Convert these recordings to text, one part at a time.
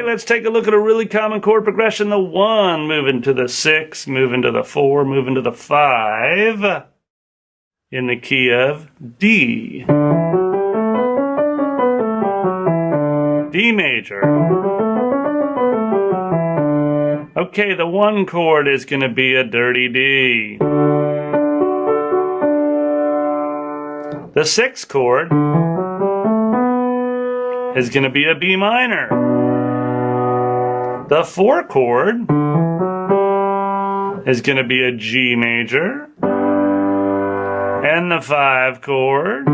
let's take a look at a really common chord progression. The 1 moving to the 6, moving to the 4, moving to the 5 in the key of D. D major. Okay, the 1 chord is going to be a dirty D. The 6 chord is going to be a B minor. The 4 chord is going to be a G major. And the 5 chord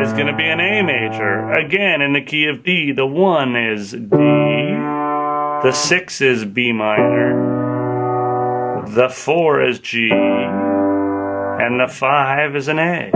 is going to be an A major. Again, in the key of D, the 1 is D. The 6 is B minor. The 4 is G. And the 5 is an A.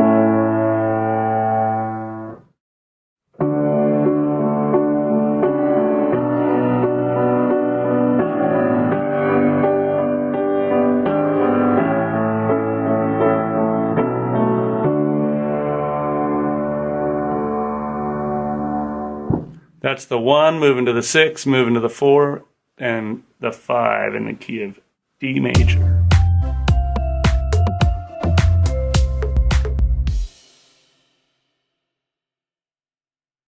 That's the 1 moving to the 6, moving to the 4, and the 5 in the key of D major.